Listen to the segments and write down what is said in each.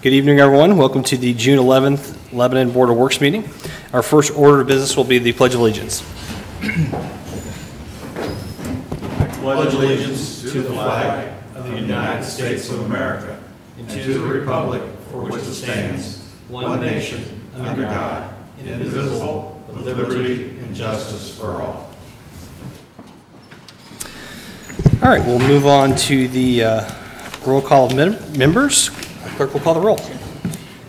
Good evening, everyone. Welcome to the June 11th Lebanon Board of Works meeting. Our first order of business will be the Pledge of Allegiance. I pledge allegiance to the flag of the United States of America and to the republic for which it stands, one nation, under God, indivisible, with liberty and justice for all. All right, we'll move on to the roll call of members. Clerk will call the roll.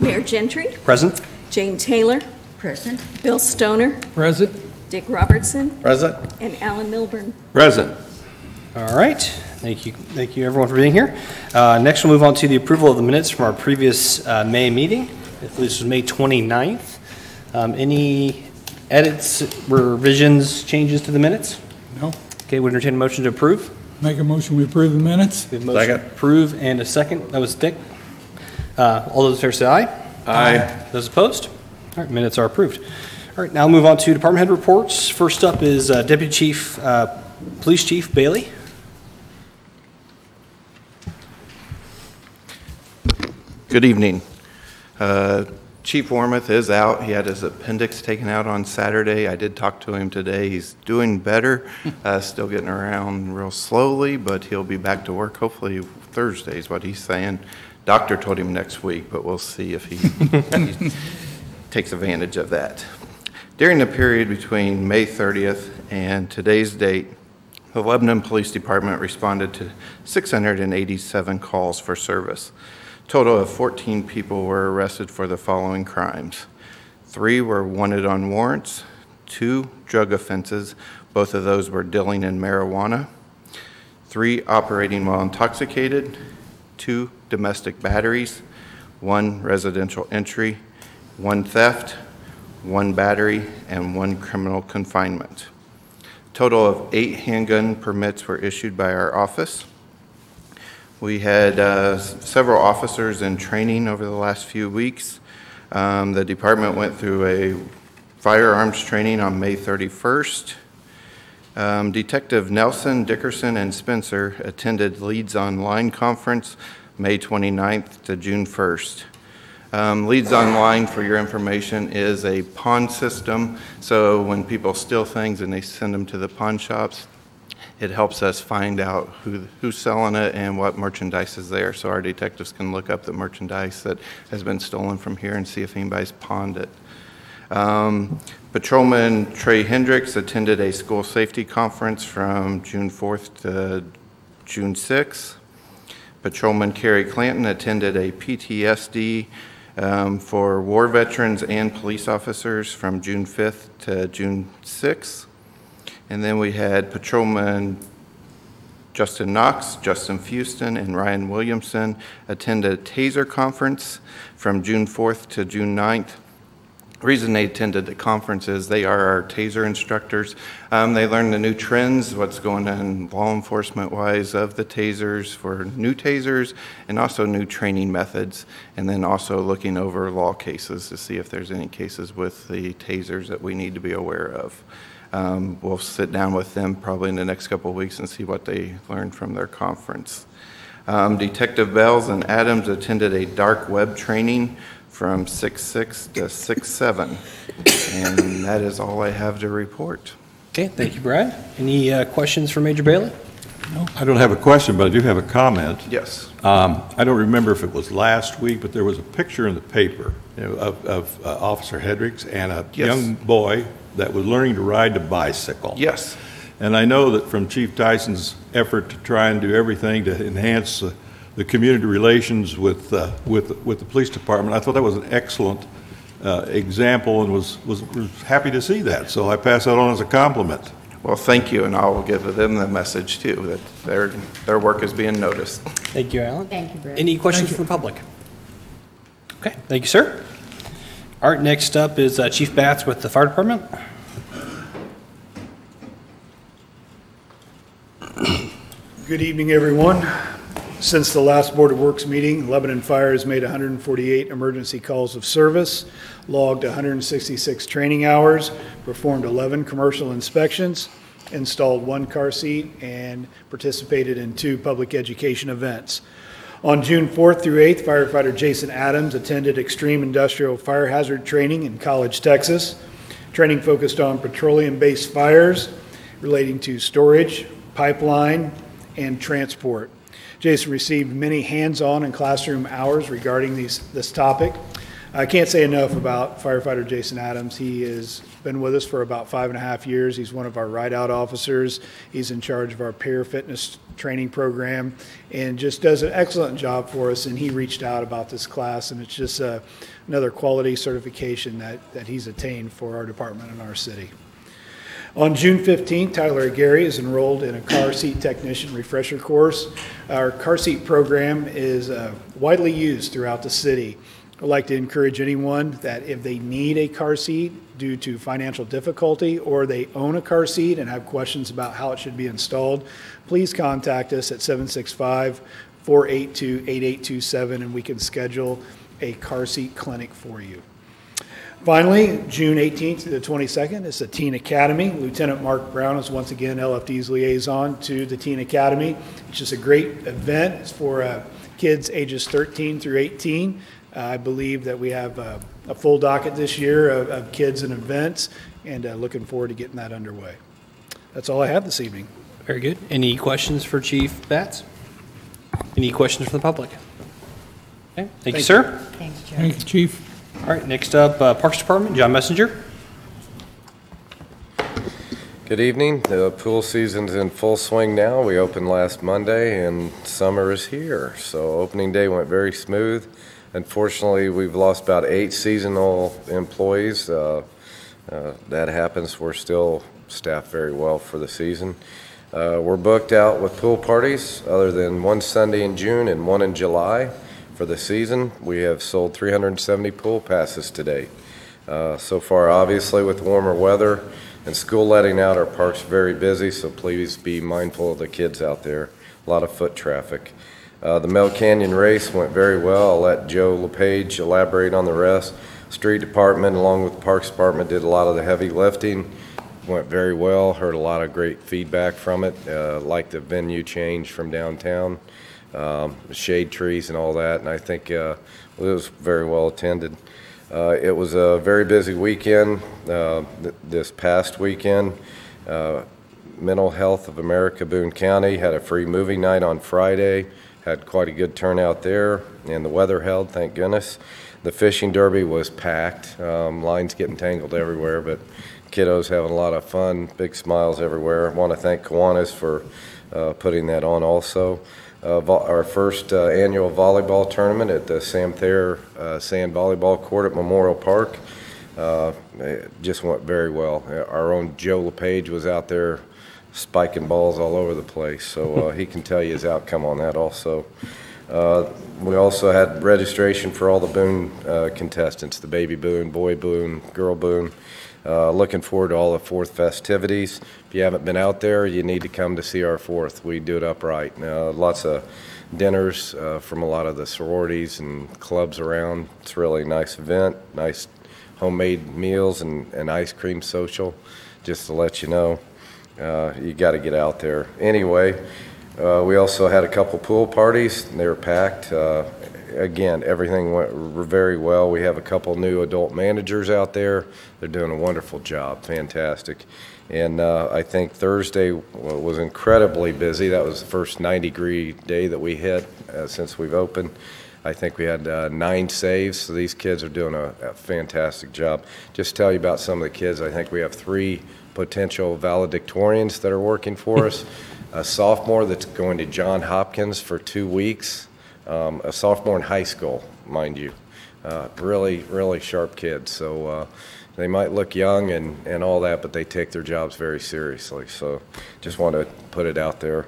Mayor Gentry. Present. Jane Taylor. Present. Bill Stoner. Present. Dick Robertson. Present. And Alan Milburn. Present. All right. Thank you everyone for being here. Next, we'll move on to the approval of the minutes from our previous May meeting. This was May 29th. Any edits, revisions, changes to the minutes? No. Okay, would entertain a motion to approve. Make a motion we approve the minutes. We have a motion to approve and a second. That was Dick. All those in favor say aye. Aye. Those opposed? All right, minutes are approved. All right, now move on to department head reports. First up is Deputy Chief, Police Chief Bailey. Good evening. Chief Wormuth is out. He had his appendix taken out on Saturday. I did talk to him today. He's doing better, still getting around real slowly, but he'll be back to work hopefully Thursday is what he's saying. Doctor told him next week, but we'll see if he takes advantage of that. During the period between May 30th and today's date, the Lebanon Police Department responded to 687 calls for service. Total of 14 people were arrested for the following crimes. 3 were wanted on warrants, 2 drug offenses, both of those were dealing in marijuana, 3 operating while intoxicated, 2 domestic batteries, 1 residential entry, 1 theft, 1 battery, and 1 criminal confinement. Total of 8 handgun permits were issued by our office. We had several officers in training over the last few weeks. The department went through a firearms training on May 31st. Detective Nelson, Dickerson, and Spencer attended Leads Online conference May 29th to June 1st. Leads Online, for your information, is a pawn system. So when people steal things and they send them to the pawn shops, it helps us find out who's selling it and what merchandise is there, so our detectives can look up the merchandise that has been stolen from here and see if anybody's pawned it. Patrolman Trey Hendricks attended a school safety conference from June 4th to June 6th. Patrolman Carrie Clanton attended a PTSD for war veterans and police officers from June 5th to June 6th. And then we had Patrolman Justin Knox, Justin Fuston, and Ryan Williamson attend a TASER conference from June 4th to June 9th. The reason they attended the conference is they are our TASER instructors. They learn the new trends, what's going on law enforcement-wise of the TASERs for new TASERs, and also new training methods, and then also looking over law cases to see if there's any cases with the TASERs that we need to be aware of. We'll sit down with them probably in the next couple of weeks and see what they learned from their conference. Detective Bells and Adams attended a dark web training from 6/6 to 6/7, and that is all I have to report. Okay, thank you, Brad. Any questions for Major Bailey? No, I don't have a question, but I do have a comment. Yes. I don't remember if it was last week, but there was a picture in the paper of Officer Hendricks and a young boy that was learning to ride a bicycle. Yes. And I know that from Chief Tyson's effort to try and do everything to enhance the community relations with the police department, I thought that was an excellent example and was happy to see that. So I pass that on as a compliment. Well, thank you, and I will give them the message too that their work is being noticed. Thank you, Alan. Thank you, Brad. Any questions from the public? Okay, thank you, sir. All right, next up is Chief Batts with the Fire Department. Good evening, everyone. Since the last Board of Works meeting, Lebanon Fire has made 148 emergency calls of service, logged 166 training hours, performed 11 commercial inspections, installed 1 car seat, and participated in 2 public education events. On June 4th through 8th, firefighter Jason Adams attended extreme industrial fire hazard training in College, Texas. Training focused on petroleum-based fires relating to storage, pipeline, and transport. Jason received many hands-on and classroom hours regarding this topic. I can't say enough about firefighter Jason Adams. He has been with us for about 5.5 years. He's one of our ride-out officers. He's in charge of our peer fitness training program and just does an excellent job for us. And he reached out about this class, and it's just another quality certification that he's attained for our department and our city. On June 15th, Tyler Gary is enrolled in a car seat technician refresher course. Our car seat program is widely used throughout the city. I'd like to encourage anyone that if they need a car seat due to financial difficulty or they own a car seat and have questions about how it should be installed, please contact us at 765-482-8827 and we can schedule a car seat clinic for you. Finally, June 18th to the 22nd is the Teen Academy. Lieutenant Mark Brown is once again LFD's liaison to the Teen Academy. It's just a great event. It's for kids ages 13 through 18. I believe that we have a full docket this year of kids and events, and looking forward to getting that underway. That's all I have this evening. Very good. Any questions for Chief Batts? Any questions from the public? Okay. Thank you, sir. Thanks, Joe. Thank you, Chief. All right, next up, Parks Department, John Messenger. Good evening. The pool season's in full swing now. We opened last Monday and summer is here. So opening day went very smooth. Unfortunately, we've lost about 8 seasonal employees. That happens. We're still staffed very well for the season. We're booked out with pool parties other than one Sunday in June and one in July. For the season, we have sold 370 pool passes to date. So far, obviously, with warmer weather and school letting out, our park's very busy, so please be mindful of the kids out there. A lot of foot traffic. The Mel Canyon race went very well. I'll let Joe LePage elaborate on the rest. Street Department, along with the Parks Department, did a lot of the heavy lifting. Went very well. Heard a lot of great feedback from it. Like the venue change from downtown. Shade trees and all that, and I think it was very well attended. It was a very busy weekend this past weekend. Mental Health of America Boone County had a free movie night on Friday, had quite a good turnout there, and the weather held, thank goodness. The fishing derby was packed, lines getting tangled everywhere, but kiddos having a lot of fun, big smiles everywhere. I want to thank Kiwanis for putting that on also. Our first annual volleyball tournament at the Sam Thayer Sand Volleyball Court at Memorial Park. It just went very well. Our own Joe LePage was out there spiking balls all over the place, so he can tell you his outcome on that also. We also had registration for all the Boone contestants, the Baby Boone, Boy Boone, Girl Boone. Looking forward to all the 4th festivities. If you haven't been out there, you need to come to see our 4th. We do it upright. Lots of dinners from a lot of the sororities and clubs around. It's really a nice event, nice homemade meals and ice cream social, just to let you know. You got to get out there. Anyway, we also had a couple pool parties. They were packed. Again, everything went very well. We have a couple new adult managers out there. They're doing a wonderful job, fantastic. And I think Thursday was incredibly busy. That was the first 90-degree day that we hit since we've opened. I think we had 9 saves, so these kids are doing a fantastic job. Just to tell you about some of the kids, I think we have 3 potential valedictorians that are working for us. A sophomore that's going to Johns Hopkins for 2 weeks. A sophomore in high school, mind you. Really, really sharp kids. So they might look young and all that, but they take their jobs very seriously. So just want to put it out there.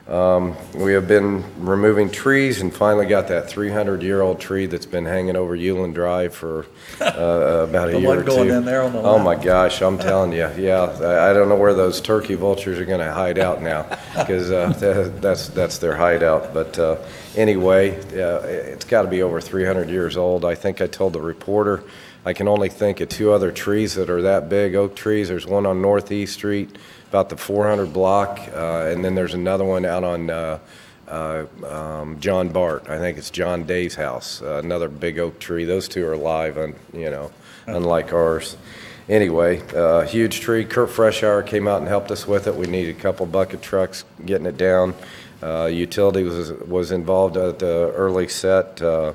We have been removing trees and finally got that 300-year-old tree that's been hanging over Euland Drive for about a year or two. The one going in there on the left. Oh my gosh, I'm telling you, yeah. I don't know where those turkey vultures are going to hide out now, because that's their hideout. But anyway, it's got to be over 300 years old. I think I told the reporter I can only think of 2 other trees that are that big, oak trees. There's one on Northeast Street, about the 400 block, and then there's another one out on John Bart, I think it's John Day's house, another big oak tree. Those two are alive, unlike ours. Anyway, huge tree. Kurt Freshour came out and helped us with it. We needed a couple bucket trucks getting it down. Utility was involved at the early set to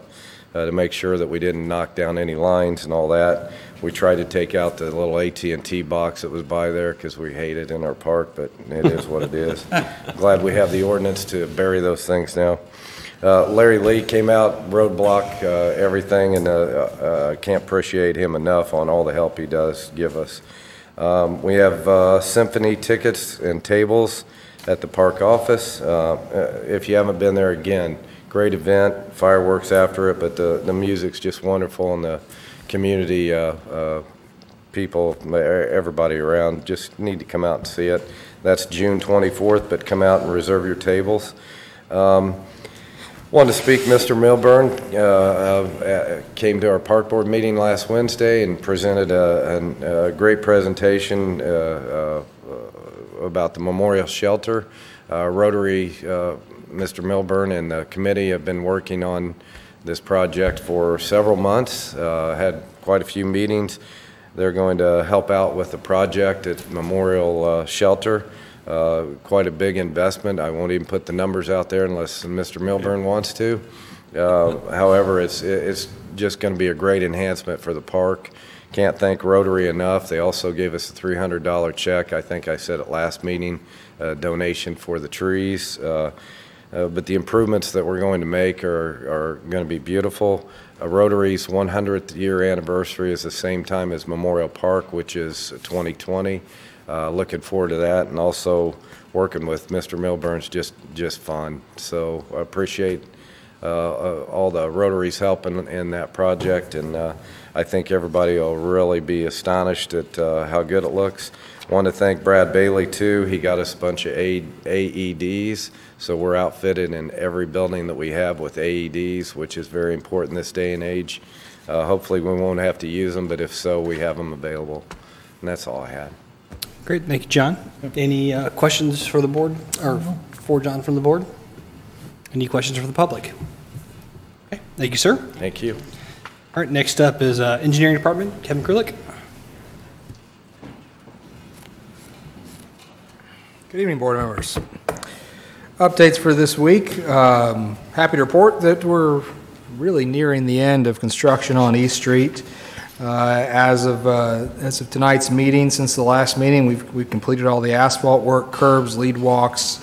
make sure that we didn't knock down any lines and all that. We tried to take out the little AT&T box that was by there because we hate it in our park, but it is what it is. Glad we have the ordinance to bury those things now. Larry Lee came out, roadblock everything, and can't appreciate him enough on all the help he does give us. We have symphony tickets and tables at the park office. If you haven't been there, again, great event, fireworks after it, but the music's just wonderful, and the community people, everybody around, just need to come out and see it. That's June 24th, but come out and reserve your tables. Wanted to speak, Mr. Milburn came to our park board meeting last Wednesday and presented a great presentation about the memorial shelter. Rotary, Mr. Milburn and the committee have been working on this project for several months, had quite a few meetings. They're going to help out with the project at Memorial Shelter. Quite a big investment. I won't even put the numbers out there unless Mr. Milburn wants to. However, it's just going to be a great enhancement for the park. Can't thank Rotary enough. They also gave us a $300 check. I think I said it last meeting, donation for the trees. But the improvements that we're going to make are going to be beautiful. Rotary's 100th year anniversary is the same time as Memorial Park, which is 2020. Looking forward to that, and also working with Mr. Milburn's just fun. So I appreciate all the Rotary's help in that project, and I think everybody will really be astonished at how good it looks. Want to thank Brad Bailey too. He got us a bunch of AEDs, so we're outfitted in every building that we have with AEDs, which is very important this day and age. Hopefully we won't have to use them, but if so, we have them available. And that's all I had. Great, thank you, John. Any questions for the board, or for John from the board? Any questions for the public? Okay, thank you, sir. Thank you. All right, next up is Engineering Department, Kevin Krulik. Good evening, board members. Updates for this week. Happy to report that we're really nearing the end of construction on East Street. As of tonight's meeting, since the last meeting, we've completed all the asphalt work, curbs, lead walks,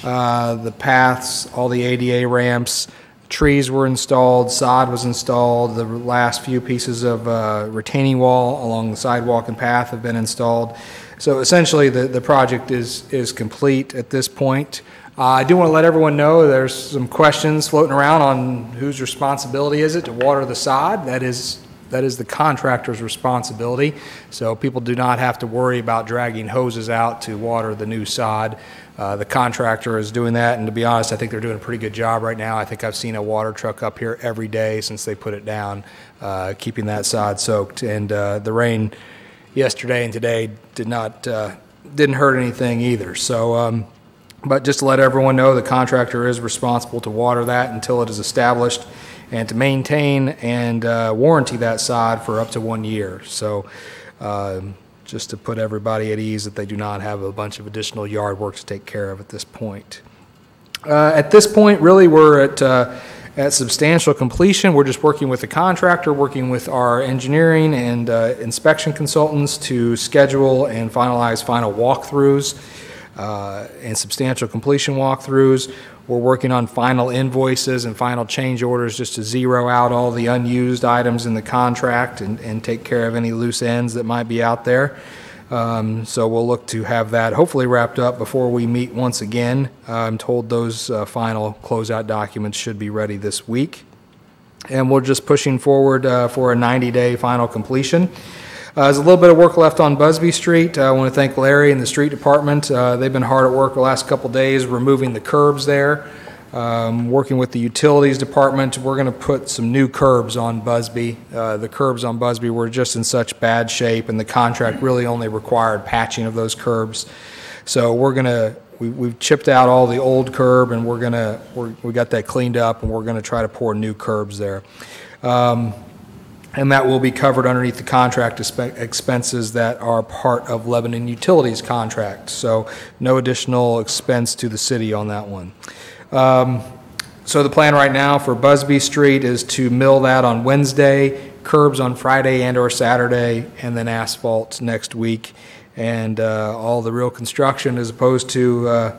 the paths, all the ADA ramps. Trees were installed, sod was installed, the last few pieces of retaining wall along the sidewalk and path have been installed. So essentially the project is complete at this point. I do want to let everyone know there's some questions floating around on whose responsibility is it to water the sod. That is the contractor's responsibility. So people do not have to worry about dragging hoses out to water the new sod. The contractor is doing that, and to be honest, I think they're doing a pretty good job right now. I think I've seen a water truck up here every day since they put it down, keeping that sod soaked. And the rain yesterday and today didn't hurt anything either. So, but just to let everyone know, the contractor is responsible to water that until it is established, and to maintain and warranty that sod for up to 1 year. So just to put everybody at ease that they do not have a bunch of additional yard work to take care of at this point. At this point, really, we're at substantial completion. We're just working with the contractor, working with our engineering and inspection consultants to schedule and finalize final walkthroughs and substantial completion walkthroughs. We're working on final invoices and final change orders just to zero out all the unused items in the contract and take care of any loose ends that might be out there. So we'll look to have that hopefully wrapped up before we meet once again. I'm told those final closeout documents should be ready this week. And we're just pushing forward for a 90-day final completion. There's a little bit of work left on Busby Street. I want to thank Larry and the street department. They've been hard at work the last couple days removing the curbs there. Working with the utilities department, we're going to put some new curbs on Busby. The curbs on Busby were just in such bad shape, and the contract really only required patching of those curbs. So we're going to we've chipped out all the old curb, and we got that cleaned up, and we're going to try to pour new curbs there. And that will be covered underneath the contract expenses that are part of Lebanon Utilities contract. So no additional expense to the city on that one. So the plan right now for Busby Street is to mill that on Wednesday, curbs on Friday and or Saturday, and then asphalt next week. And all the real construction, as opposed to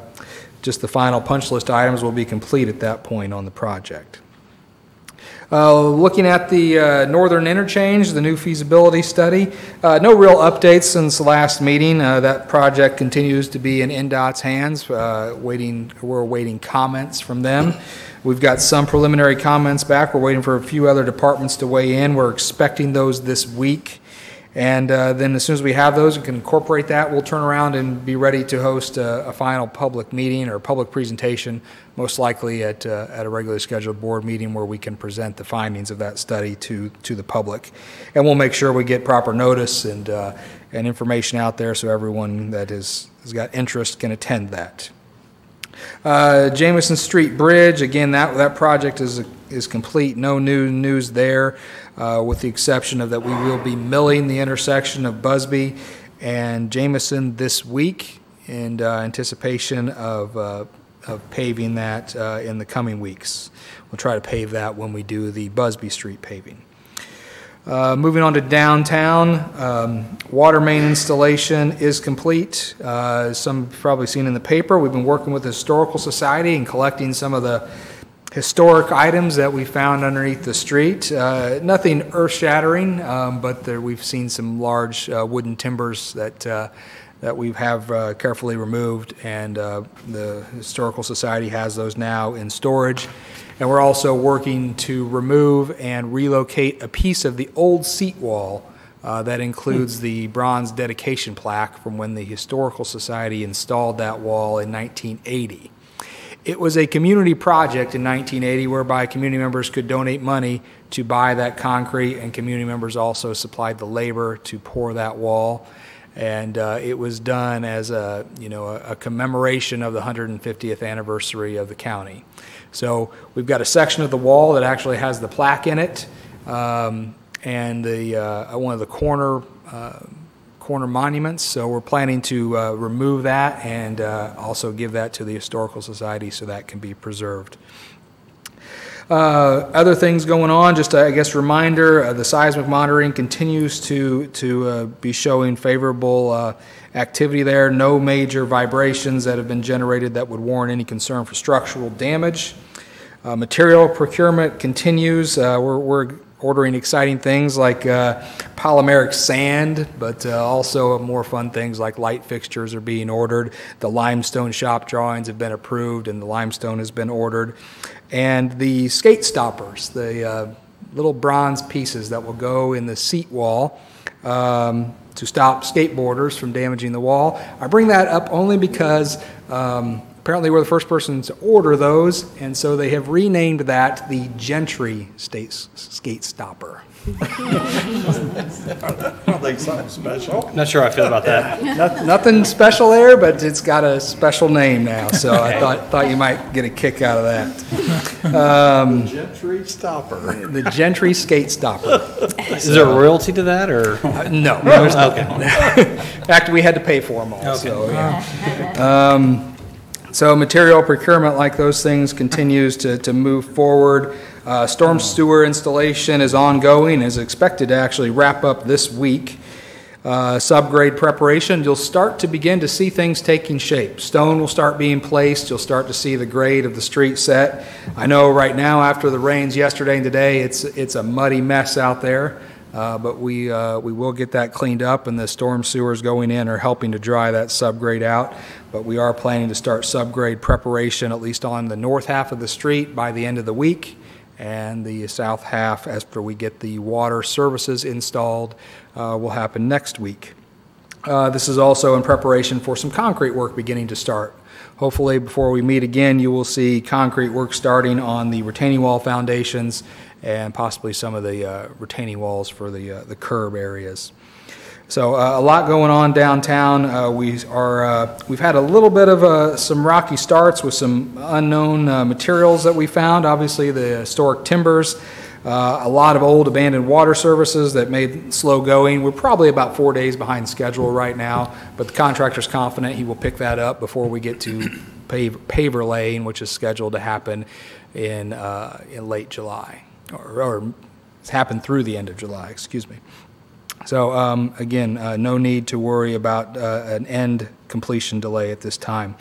just the final punch list items, will be complete at that point on the project. Looking at the Northern Interchange, the new feasibility study, no real updates since the last meeting. That project continues to be in NDOT's hands. We're awaiting comments from them. We've got some preliminary comments back. We're waiting for a few other departments to weigh in. We're expecting those this week. And then as soon as we have those, we can incorporate that. We'll turn around and be ready to host a final public meeting or public presentation, most likely at a regularly scheduled board meeting where we can present the findings of that study to the public. And we'll make sure we get proper notice and information out there so everyone that has got interest can attend that. Jamison Street Bridge, again, that project is complete. No new news there, with the exception of that we will be milling the intersection of Busby and Jamison this week in anticipation of paving that in the coming weeks. We'll try to pave that when we do the Busby Street paving. Moving on to downtown, water main installation is complete. Some you've probably seen in the paper. We've been working with the Historical Society and collecting some of the historic items that we found underneath the street. Nothing earth-shattering, but we've seen some large wooden timbers that we have carefully removed, and the Historical Society has those now in storage. And we're also working to remove and relocate a piece of the old seat wall that includes the bronze dedication plaque from when the Historical Society installed that wall in 1980. It was a community project in 1980 whereby community members could donate money to buy that concrete, and community members also supplied the labor to pour that wall. And it was done as a commemoration of the 150th anniversary of the county. So we've got a section of the wall that actually has the plaque in it, and one of the corner monuments. So we're planning to remove that and also give that to the Historical Society so that can be preserved. Other things going on, just I guess reminder, the seismic monitoring continues to be showing favorable activity there. No major vibrations that have been generated that would warrant any concern for structural damage. Material procurement continues. We're ordering exciting things like polymeric sand, but also more fun things like light fixtures are being ordered. The limestone shop drawings have been approved and the limestone has been ordered. And the skate stoppers, the little bronze pieces that will go in the seat wall to stop skateboarders from damaging the wall. I bring that up only because apparently we're the first person to order those, and so they have renamed that the Gentry skate stopper. I don't think something special. Not sure how I feel about that. Nothing special there, but it's got a special name now, so I thought you might get a kick out of that. Gentry stopper. The Gentry skate stopper. Is there a royalty to that, or? No. There's not. Okay. In fact, we had to pay for them all. Okay. So, yeah. So material procurement, like those things, continues to move forward. Storm sewer installation is ongoing, is expected to actually wrap up this week. Subgrade preparation, you'll start to begin to see things taking shape. Stone will start being placed. You'll start to see the grade of the street set. I know right now, after the rains yesterday and today, it's a muddy mess out there. But we will get that cleaned up, and the storm sewers going in are helping to dry that subgrade out. But we are planning to start subgrade preparation, at least on the north half of the street, by the end of the week, and the south half, after we get the water services installed, will happen next week. This is also in preparation for some concrete work beginning to start. Hopefully, before we meet again, you will see concrete work starting on the retaining wall foundations and possibly some of the retaining walls for the curb areas. So a lot going on downtown. We've had a little bit of some rocky starts with some unknown materials that we found. Obviously, the historic timbers, a lot of old abandoned water services that made slow going. We're probably about 4 days behind schedule right now, but the contractor's confident he will pick that up before we get to paver laying, which is scheduled to happen in late July, or it's happened through the end of July, excuse me. So again, no need to worry about an end completion delay at this time.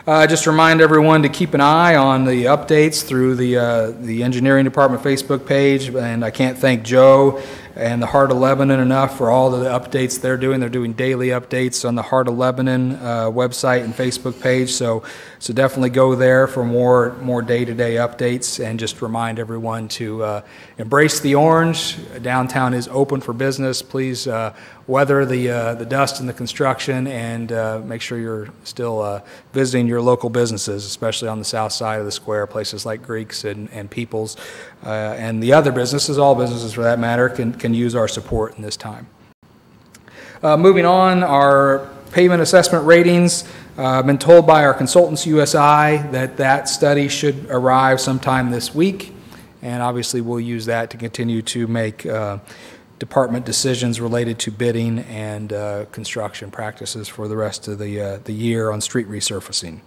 Just remind everyone to keep an eye on the updates through the engineering department Facebook page, and I can't thank Joe and the Heart of Lebanon enough for all of the updates they're doing. They're doing daily updates on the Heart of Lebanon website and Facebook page, so definitely go there for more day-to-day updates, and just remind everyone to embrace the orange. Downtown is open for business. Please weather the dust and the construction, and make sure you're still visiting your local businesses, especially on the south side of the square, places like Greeks and Peoples, and the other businesses, all businesses for that matter, can use our support in this time. Moving on, our pavement assessment ratings. I've been told by our consultants, USI, that study should arrive sometime this week, and obviously we'll use that to continue to make department decisions related to bidding and construction practices for the rest of the year on street resurfacing.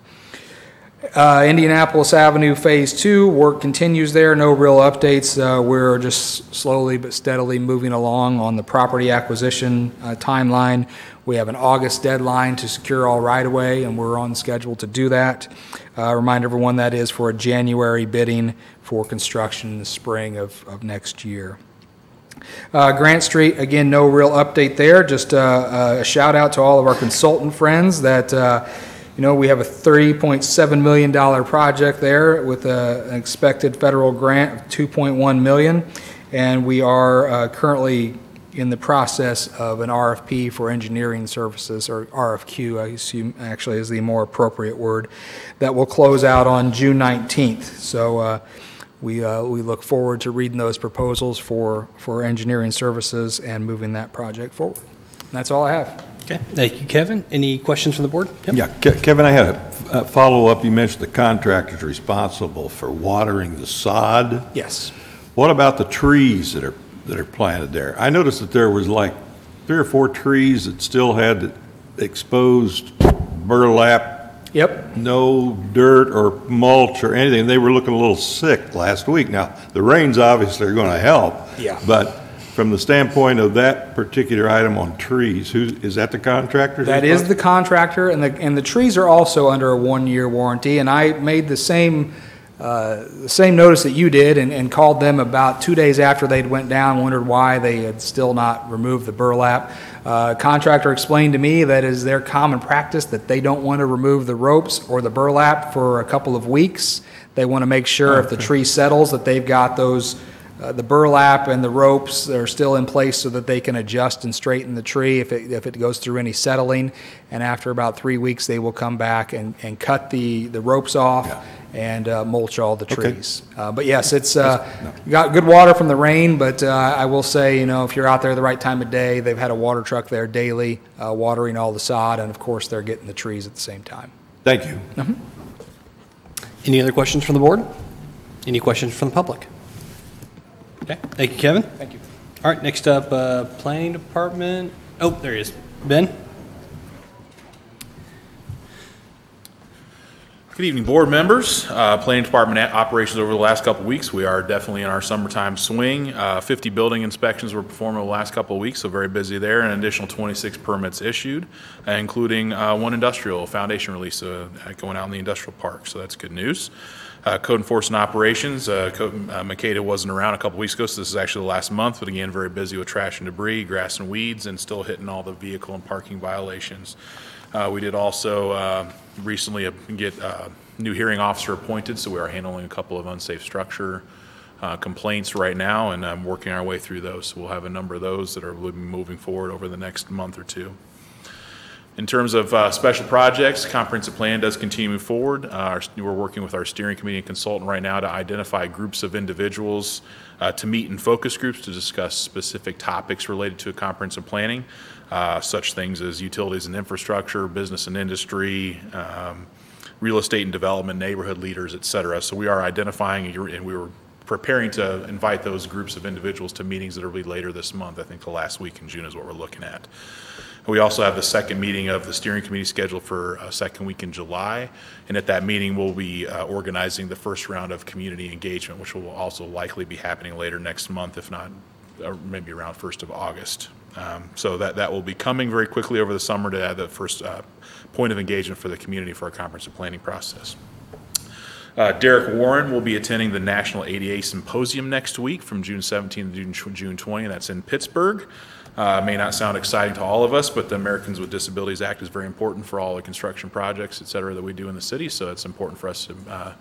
Indianapolis Avenue Phase 2, work continues there. No real updates. We're just slowly but steadily moving along on the property acquisition timeline. We have an August deadline to secure all right-of-way, and we're on schedule to do that. Remind everyone that is for a January bidding for construction in the spring of next year. Grant Street, again, no real update there. Just a shout out to all of our consultant friends that we have a $3.7 million project there with an expected federal grant of $2.1 million, and we are currently in the process of an RFP for engineering services, or RFQ, I assume actually is the more appropriate word, that will close out on June 19th. So we look forward to reading those proposals for engineering services and moving that project forward. And that's all I have. Okay, thank you, Kevin. Any questions from the board? Yep. Yeah, Kevin, I had a follow-up. You mentioned the contractor's responsible for watering the sod. Yes. What about the trees that are planted there? I noticed that there was like 3 or 4 trees that still had exposed burlap. Yep. No dirt or mulch or anything. They were looking a little sick last week. Now, the rains obviously are going to help. Yeah. But from the standpoint of that particular item on trees, is that the contractor? That is the contractor, and the trees are also under a 1-year warranty. And I made the same notice that you did, and called them about 2 days after they'd went down, wondered why they had still not removed the burlap. Contractor explained to me that is their common practice, that they don't want to remove the ropes or the burlap for a couple of weeks. They want to make sure if the tree settles that they've got those the burlap and the ropes are still in place so that they can adjust and straighten the tree if it goes through any settling. And after about 3 weeks, they will come back and cut the ropes off and mulch all the trees. But yes, it's got good water from the rain, but I will say, if you're out there the right time of day, they've had a water truck there daily watering all the sod, and of course they're getting the trees at the same time. Thank you. Mm-hmm. Any other questions from the board? Any questions from the public? Okay, thank you, Kevin. Thank you. All right, next up, Planning Department. Oh, there he is. Ben? Good evening, board members. Planning Department operations over the last couple of weeks. We are definitely in our summertime swing. 50 building inspections were performed over the last couple of weeks, so very busy there. An additional 26 permits issued, including 1 industrial foundation release going out in the industrial park, so that's good news. Code enforcement operations, Makeda wasn't around a couple weeks ago, so this is actually the last month, but again, very busy with trash and debris, grass and weeds, and still hitting all the vehicle and parking violations. We did also recently get a new hearing officer appointed, so we are handling a couple of unsafe structure complaints right now, and I'm working our way through those. So we'll have a number of those that are moving forward over the next month or two. In terms of special projects, comprehensive plan does continue to move forward. We're working with our steering committee and consultant right now to identify groups of individuals to meet in focus groups to discuss specific topics related to comprehensive planning, such things as utilities and infrastructure, business and industry, real estate and development, neighborhood leaders, et cetera. So we are identifying, and we were preparing to invite those groups of individuals to meetings that will be later this month. I think the last week in June is what we're looking at. We also have the second meeting of the steering committee scheduled for second week in July. And at that meeting, we'll be organizing the first round of community engagement, which will also likely be happening later next month, if not maybe around 1st of August. So that will be coming very quickly over the summer to have the first point of engagement for the community for our comprehensive planning process. Derek Warren will be attending the National ADA Symposium next week from June 17th to June 20th. That's in Pittsburgh. May not sound exciting to all of us, but the Americans with Disabilities Act is very important for all the construction projects, et cetera, that we do in the city. So it's important for us to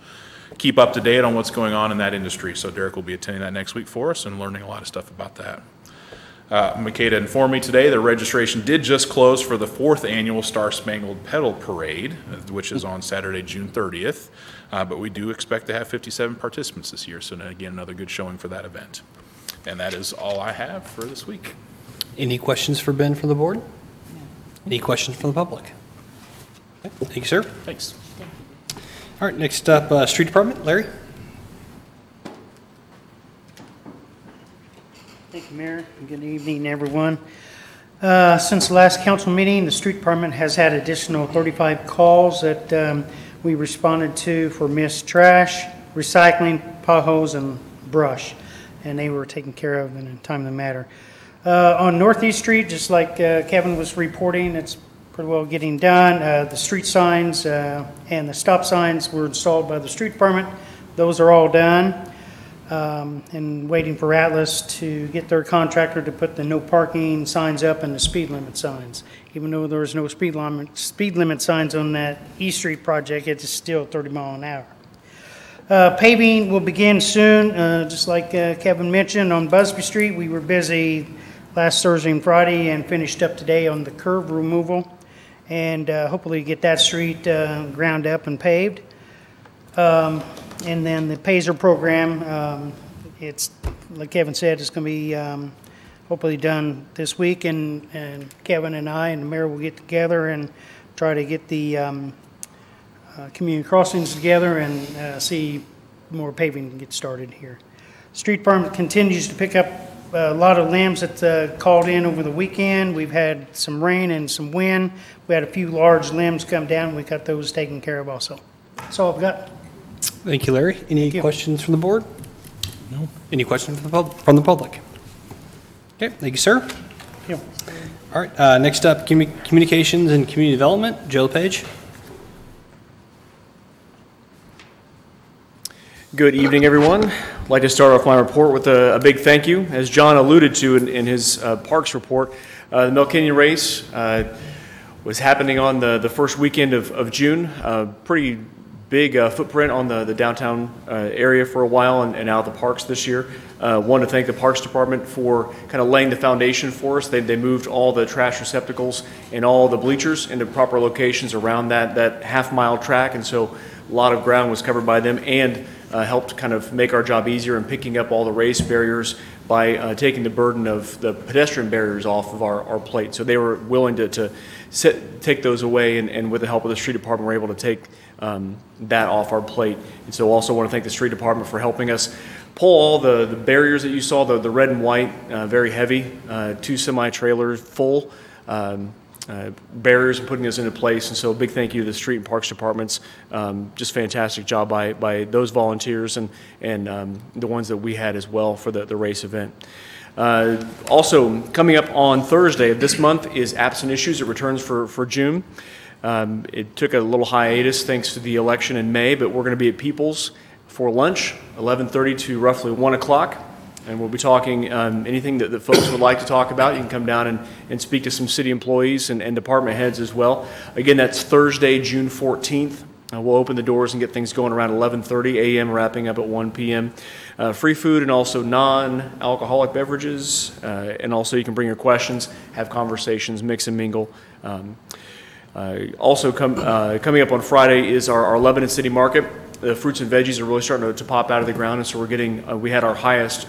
keep up to date on what's going on in that industry. So Derek will be attending that next week for us and learning a lot of stuff about that. Makeda informed me today that registration did just close for the 4th annual Star Spangled Pedal Parade, which is on Saturday, June 30th. But we do expect to have 57 participants this year. So again, another good showing for that event. And that is all I have for this week. Any questions for Ben from the board? Any questions from the public? Okay. Thank you, sir. Thanks. All right, next up, Street Department. Larry? Thank you, Mayor. Good evening, everyone. Since the last council meeting, the Street Department has had additional 35 calls that we responded to for missed trash, recycling, potholes, and brush, and they were taken care of in a timely manner. On Northeast Street, just like Kevin was reporting, it's pretty well getting done. The street signs and the stop signs were installed by the Street Department. Those are all done. And waiting for Atlas to get their contractor to put the no parking signs up and the speed limit signs. Even though there's no speed limit signs on that East Street project, it's still 30 miles an hour. Paving will begin soon, just like Kevin mentioned on Busby Street. We were busy last Thursday and Friday and finished up today on the curb removal, and hopefully get that street ground up and paved. And then the PASER program, it's, like Kevin said, it's going to be hopefully done this week, and Kevin and I and the mayor will get together and try to get the community crossings together and see more paving get started here. Street Department continues to pick up a lot of limbs that called in over the weekend. We've had some rain and some wind. We had a few large limbs come down. We got those taken care of also. That's all I've got. Thank you, Larry. Any questions from the board? No. Any questions from the public? Okay, thank you, sir. Thank you. All right, next up, communications and community development. Joe Page. Good evening, everyone. I'd like to start off my report with a big thank you. As John alluded to in his parks report, the Mill Canyon Race was happening on the first weekend of June. Pretty big footprint on the downtown area for a while and out of the parks this year. Want to thank the Parks Department for kind of laying the foundation for us. They moved all the trash receptacles and all the bleachers into proper locations around that half-mile track, and so a lot of ground was covered by them, and helped kind of make our job easier in picking up all the race barriers by taking the burden of the pedestrian barriers off of our plate. So they were willing to take those away, and with the help of the street department, we're able to take that off our plate. And so also want to thank the street department for helping us pull all the barriers that you saw, the red and white, very heavy, 2 semi-trailers full, barriers and putting those into place. And so a big thank you to the street and parks departments. Just fantastic job by those volunteers and the ones that we had as well for the race event. Also coming up on Thursday of this month is Absent Issues. It returns for June. It took a little hiatus thanks to the election in May, but we're going to be at People's for lunch, 11:30 to roughly 1 o'clock. And we'll be talking anything that folks would like to talk about. You can come down and speak to some city employees and department heads as well. Again, that's Thursday, June 14th. We'll open the doors and get things going around 11:30 a.m., wrapping up at 1 p.m. Free food and also non-alcoholic beverages. And also you can bring your questions, have conversations, mix and mingle. Also coming up on Friday is our Lebanon City Market. The fruits and veggies are really starting to pop out of the ground, and so we're getting, we had our highest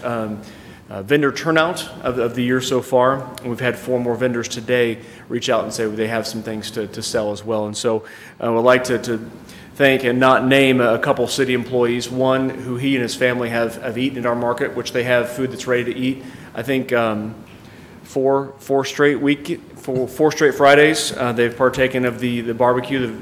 vendor turnout of the year so far, and we've had 4 more vendors today reach out and say they have some things to sell as well. And so I would like to thank and not name a couple city employees. One who he and his family have eaten at our market, which they have food that's ready to eat. I think four straight Fridays they've partaken of the barbecue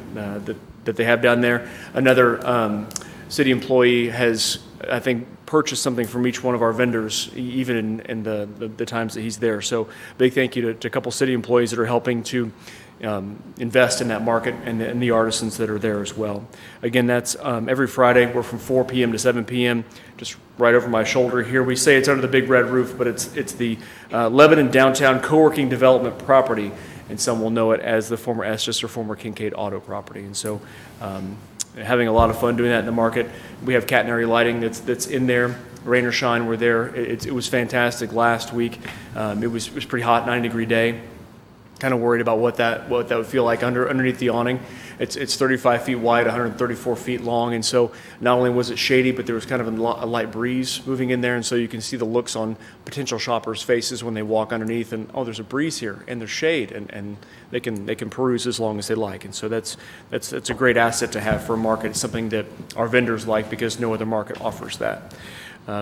that they have down there. Another city employee has, I think, purchased something from each one of our vendors, even in the times that he's there. So big thank you to a couple city employees that are helping to invest in that market and the artisans that are there as well. Again, that's every Friday. We're from 4 p.m. to 7 p.m., just right over my shoulder here. We say it's under the big red roof, but it's the Lebanon Downtown Co-working Development property, and some will know it as the former Estes or former Kincaid Auto property. And so having a lot of fun doing that in the market. We have catenary lighting that's in there. Rain or shine, we're there. It was fantastic last week. It was pretty hot, 90-degree day. Kind of worried about what that would feel like underneath the awning. It's 35 feet wide, 134 feet long, and so not only was it shady, but there was kind of a light breeze moving in there, and so you can see the looks on potential shoppers' faces when they walk underneath, and oh, there's a breeze here, and there's shade, and they can peruse as long as they like, and so that's a great asset to have for a market. It's something that our vendors like because no other market offers that.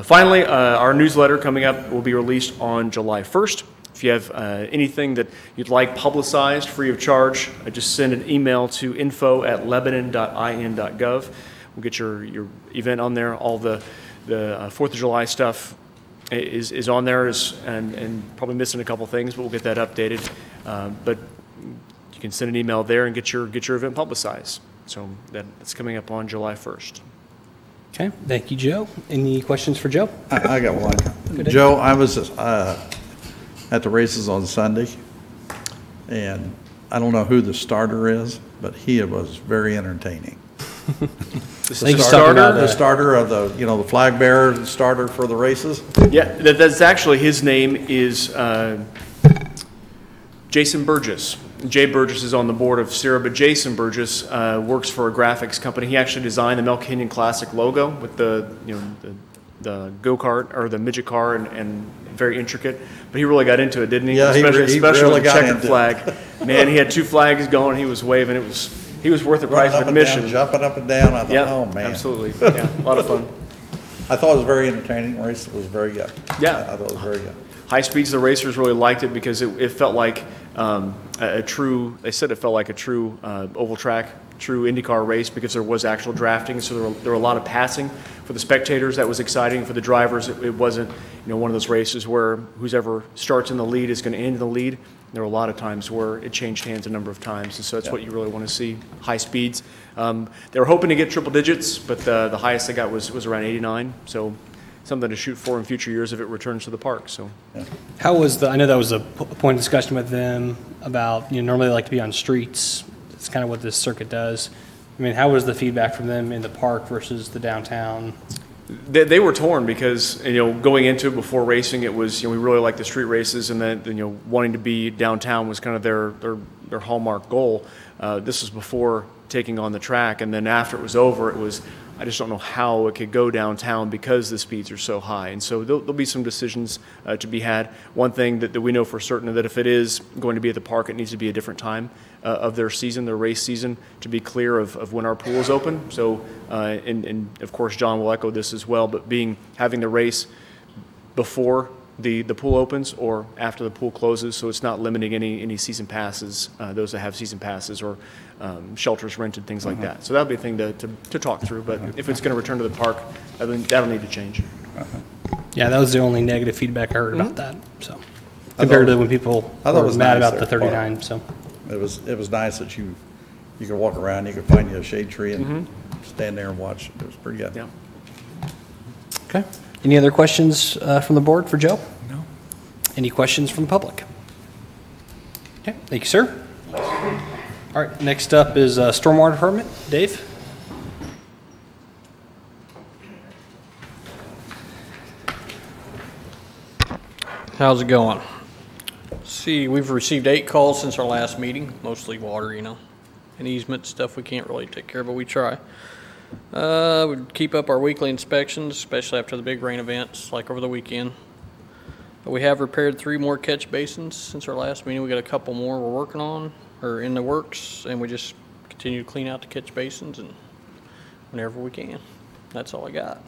Finally, our newsletter coming up will be released on July 1st. If you have anything that you'd like publicized free of charge, just send an email to info@lebanon.in.gov. We'll get your event on there. All the 4th of July stuff is on there, and probably missing a couple things, but we'll get that updated. But you can send an email there and get your event publicized. So that's coming up on July 1st. Okay, thank you, Joe. Any questions for Joe? I got one. Joe, I was at the races on Sunday, and I don't know who the starter is, but he was very entertaining. The starter of the flag bearer, the starter for the races. Yeah, that's actually, his name is Jason Burgess. Jay Burgess is on the board of Sierra, but Jason Burgess works for a graphics company. He actually designed the Mel Kenyon Classic logo with the go-kart or the midget car and very intricate. But he really got into it, didn't he? Yeah, especially really with the got checkered into flag. Man, he had 2 flags going. He was waving. He was worth the price of admission. Jumping up and down. I thought, yep, oh man, absolutely. Yeah, a lot of fun. I thought it was very entertaining. The race was very good. Yeah, I thought it was very good. High speeds, the racers really liked it because it felt like a true. They said it felt like a true oval track, true IndyCar race because there was actual drafting. So there were a lot of passing for the spectators. That was exciting. For the drivers, it wasn't one of those races where whoever starts in the lead is going to end in the lead. There were a lot of times where it changed hands a number of times, and so that's what you really want to see, high speeds. They were hoping to get triple digits, but the highest they got was around 89, so something to shoot for in future years if it returns to the park. So, how was I know that was a point of discussion with them about, normally they like to be on streets. It's kind of what this circuit does. I mean, how was the feedback from them in the park versus the downtown? They were torn because, going into it before racing, it was, we really like the street races, and then, wanting to be downtown was kind of their hallmark goal. This was before taking on the track, and then after it was over, it was, I just don't know how it could go downtown because the speeds are so high. And so there'll be some decisions to be had. One thing that we know for certain is that if it is going to be at the park, it needs to be a different time of their season, their race season, to be clear of when our pool is open. So, and of course, John will echo this as well, but having the race before the pool opens or after the pool closes, so it's not limiting any season passes, those that have season passes or shelters rented, things like that. So that'll be a thing to talk through, but if it's going to return to the park, that'll need to change. Yeah, that was the only negative feedback I heard about that. So compared to when people were mad about the 39. So it was nice that you could walk around, you could find you a shade tree and stand there and watch. It was pretty good. Yeah. Okay. Any other questions from the board for Joe? No. Any questions from the public? Okay, thank you, sir. All right, next up is Stormwater Department. Dave? How's it going? See, we've received 8 calls since our last meeting, mostly water, and easement stuff we can't really take care of, but we try. We'd keep up our weekly inspections, especially after the big rain events, like over the weekend. We have repaired 3 more catch basins since our last meeting. We got a couple more we're working on, or in the works, and we just continue to clean out the catch basins and whenever we can. That's all I got.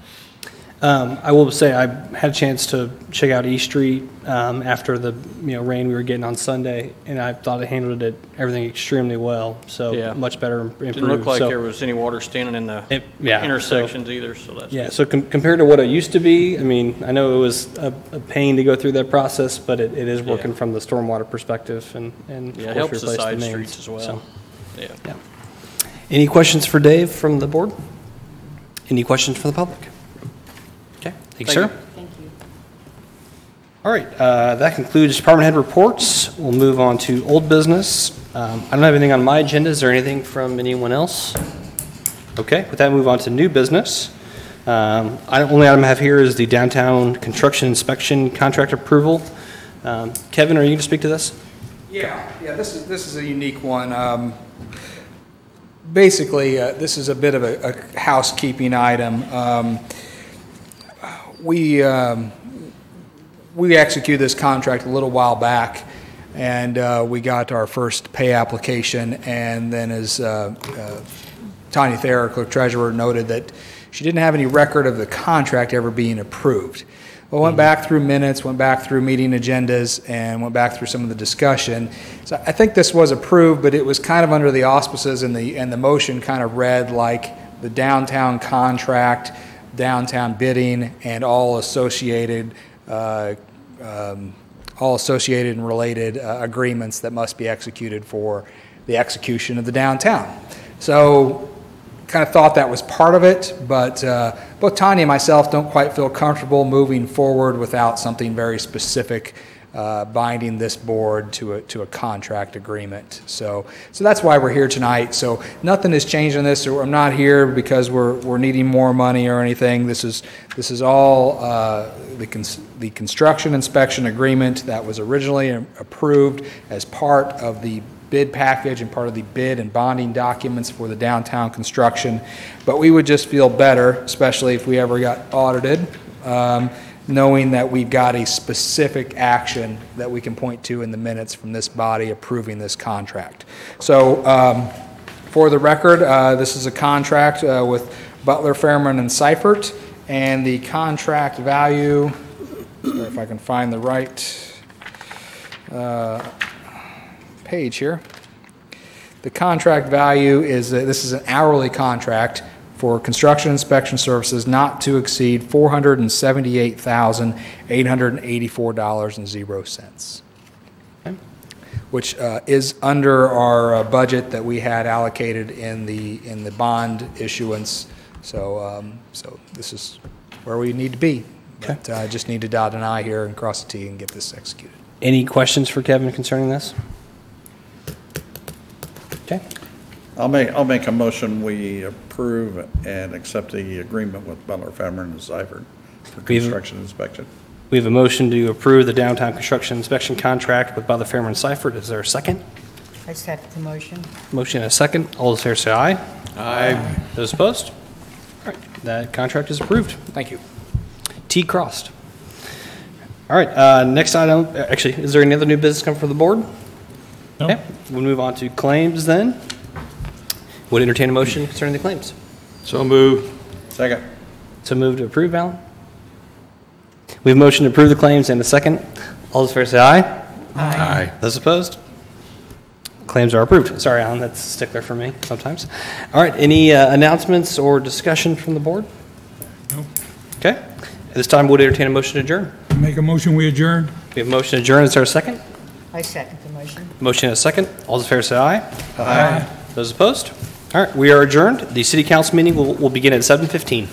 I will say I had a chance to check out East Street after the rain we were getting on Sunday, and I thought it handled everything extremely well. So Yeah. much better improved. Didn't look like So- there was any water standing in the yeah, intersections either, so that's Yeah, good. so compared to what it used to be, I mean, I know it was a pain to go through that process, but it is working Yeah. from the stormwater perspective and Yeah, of it course helps the replace side mains. streets as well. So, Yeah. yeah. Any questions for Dave from the board? Any questions from the public? Okay, thank you, sir. Thank you. All right, that concludes department head reports. We'll move on to old business. I don't have anything on my agenda. Is there anything from anyone else? Okay, with that, move on to new business. The only item I have here is the downtown construction inspection contract approval. Kevin, are you going to speak to this? Yeah, this is a unique one. Basically, this is a bit of a housekeeping item. We executed this contract a little while back, and we got our first pay application, and then as Tanya Thayer, clerk treasurer, noted that she didn't have any record of the contract ever being approved. Well, went back through minutes, went back through meeting agendas, and went back through some of the discussion. So I think this was approved, but it was kind of under the auspices, and the motion kind of read like the downtown contract, downtown bidding, and all associated and related agreements that must be executed for the execution of the downtown. So kind of thought that was part of it, but both Tanya and myself don't quite feel comfortable moving forward without something very specific binding this board to a contract agreement. So that's why we're here tonight. So nothing has changed on this. So I'm not here because we're needing more money or anything. This is all the construction inspection agreement that was originally approved as part of the bid package and part of the bid and bonding documents for the downtown construction. But we would just feel better, especially if we ever got audited, knowing that we've got a specific action that we can point to in the minutes from this body approving this contract. So for the record, this is a contract with Butler, Fairman, and Seifert, and the contract value, if I can find the right page here. The contract value is, this is an hourly contract for construction inspection services not to exceed $478,884.00, which is under our budget that we had allocated in the bond issuance. So this is where we need to be. But I just need to dot an I here and cross a T and get this executed. Any questions for Kevin concerning this? Okay. I'll make a motion, we approve and accept the agreement with Butler, Fairman, and Seifert for construction inspection. We have a motion to approve the downtown construction inspection contract with Butler, Fairman, and Seifert. Is there a second? I second the motion. Motion and a second. All those in favor say aye. Aye. Those opposed? All right, that contract is approved. Thank you. T crossed. All right, next item, actually, is there any other new business coming from the board? No. Okay, we'll move on to claims then. Would entertain a motion concerning the claims. So moved. Second. So move to approve, Alan? We have a motion to approve the claims and a second. All those in favor say aye. Aye. Those opposed? Claims are approved. Sorry, Alan, that's a stickler for me sometimes. All right, any announcements or discussion from the board? No. Okay, at this time, would entertain a motion to adjourn. Make a motion, we adjourn. We have a motion to adjourn. Is there a second? I second the motion. Motion and a second. All those in favor say aye. Aye. Those opposed? All right, we are adjourned. The city council meeting will begin at 7:15.